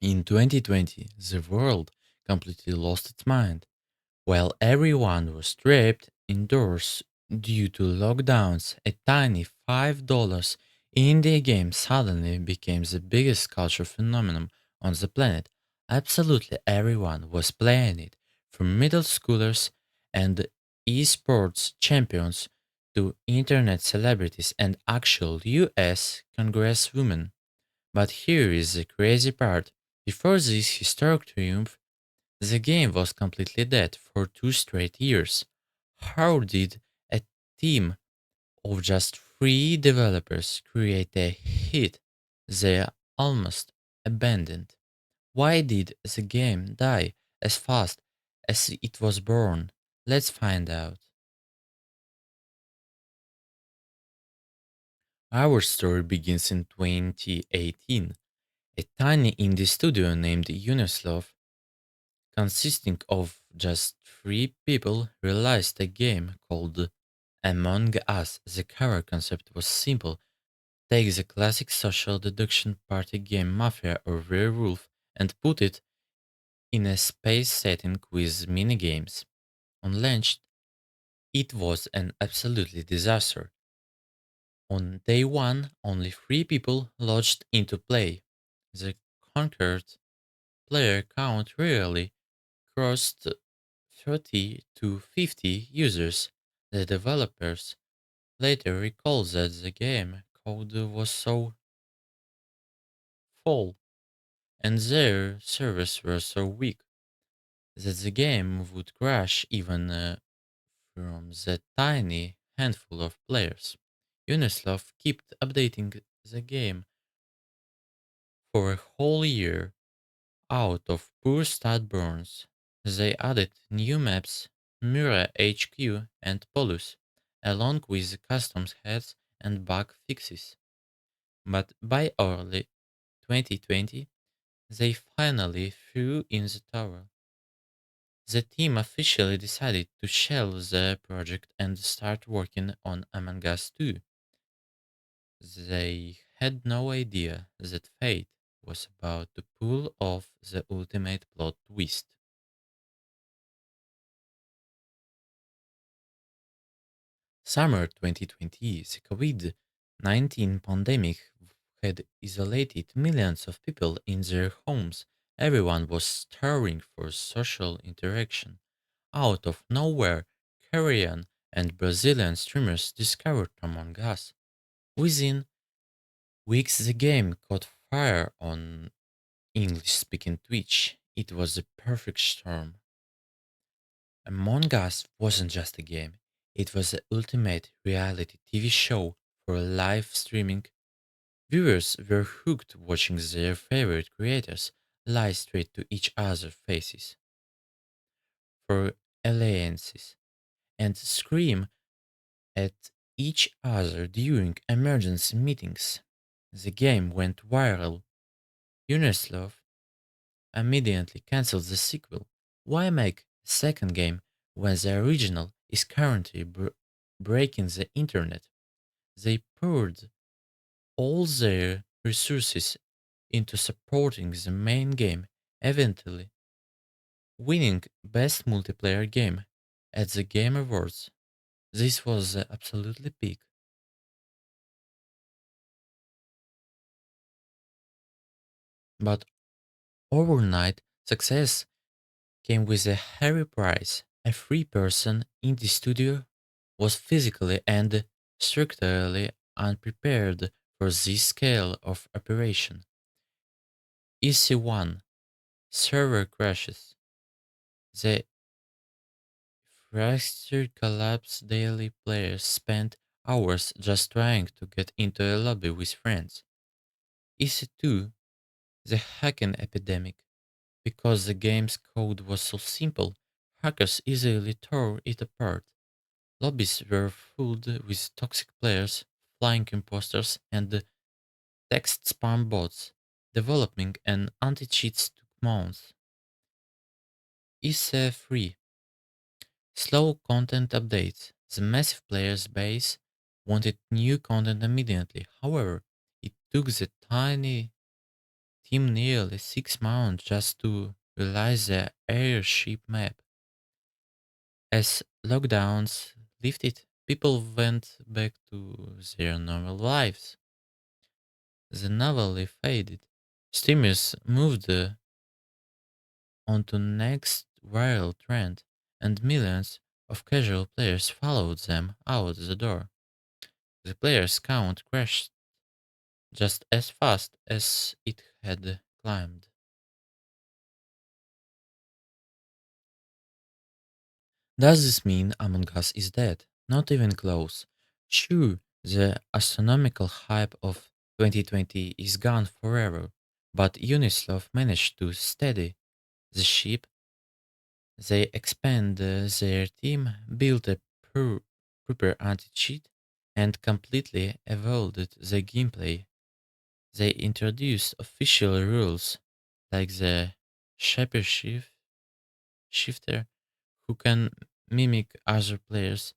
In 2020, the world completely lost its mind. While everyone was trapped indoors due to lockdowns, a tiny $5 indie game suddenly became the biggest cultural phenomenon on the planet. Absolutely everyone was playing it, from middle schoolers and esports champions to internet celebrities and actual US congresswomen. But here is the crazy part. Before this historic triumph, the game was completely dead for 2 straight years. How did a team of just 3 developers create a hit they almost abandoned? Why did the game die as fast as it was born? Let's find out. Our story begins in 2018. A tiny indie studio named Unisloth, consisting of just 3 people, realized a game called Among Us. The core concept was simple. Take the classic social deduction party game Mafia or Werewolf and put it in a space setting with minigames. On launch, it was an absolutely disaster. On day one, only 3 people lodged into play. The conquered player count rarely crossed 30 to 50 users. The developers later recalled that the game code was so full and their servers were so weak that the game would crash even from the tiny handful of players. Unisloth kept updating the game for a whole year out of poor stat burns. They added new maps, Mura HQ, and Polus, along with custom heads and bug fixes. But by early 2020, they finally threw in the towel. The team officially decided to shelve the project and start working on Among Us 2. They had no idea that fate was about to pull off the ultimate plot twist. Summer 2020, the COVID 19 pandemic had isolated millions of people in their homes. Everyone was starving for social interaction. Out of nowhere, Korean and Brazilian streamers discovered Among Us. Within weeks, the game caught fire on English speaking Twitch. It was the perfect storm. Among Us wasn't just a game, it was the ultimate reality TV show for live streaming. Viewers were hooked watching their favorite creators lie straight to each other's faces for alliances and scream at each other during emergency meetings. The game went viral. Unisloth immediately cancelled the sequel. Why make a second game when the original is currently breaking the internet? They poured all their resources into supporting the main game, eventually winning Best Multiplayer Game at the Game Awards. This was the absolutely peak. But overnight success came with a heavy price. A free person in the studio was physically and structurally unprepared for this scale of operation. EC1 server crashes. The infrastructure collapsed. Daily players spent hours just trying to get into a lobby with friends. EC2 the hacking epidemic. Because the game's code was so simple, hackers easily tore it apart. Lobbies were filled with toxic players, flying imposters, and text spam bots. Developing an anti-cheat took months. ESA 3. Slow content updates. The massive players base wanted new content immediately. However, it took the tiny team nearly 6 months just to realize the airship map. As lockdowns lifted, people went back to their normal lives. The novelty faded. Streamers moved on to next viral trend, and millions of casual players followed them out the door. The players' count crashed just as fast as it had climbed. Does this mean Among Us is dead? Not even close. Sure, the astronomical hype of 2020 is gone forever, but Unisloth managed to steady the ship. They expand their team, built a proper anti-cheat, and completely evolved the gameplay. They introduced official rules like the shaper shifter, who can mimic other players.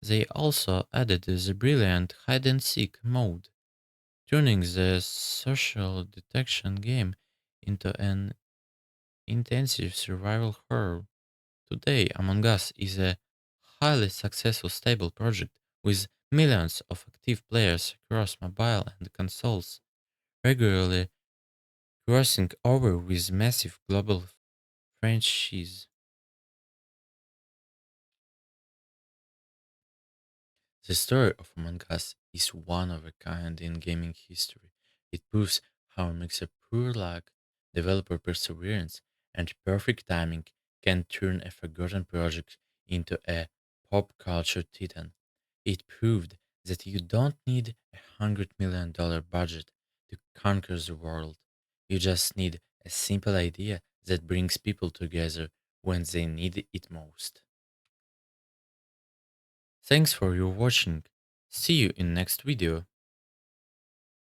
They also added the brilliant hide and seek mode, turning the social detection game into an intensive survival horror. Today, Among Us is a highly successful stable project with millions of active players across mobile and consoles, regularly crossing over with massive global franchises. The story of Among Us is one of a kind in gaming history. It proves how a mix of pure luck, developer perseverance, and perfect timing can turn a forgotten project into a pop culture titan. It proved that you don't need $100 million budget to conquer the world. You just need a simple idea that brings people together when they need it most. Thanks for your watching. See you in next video.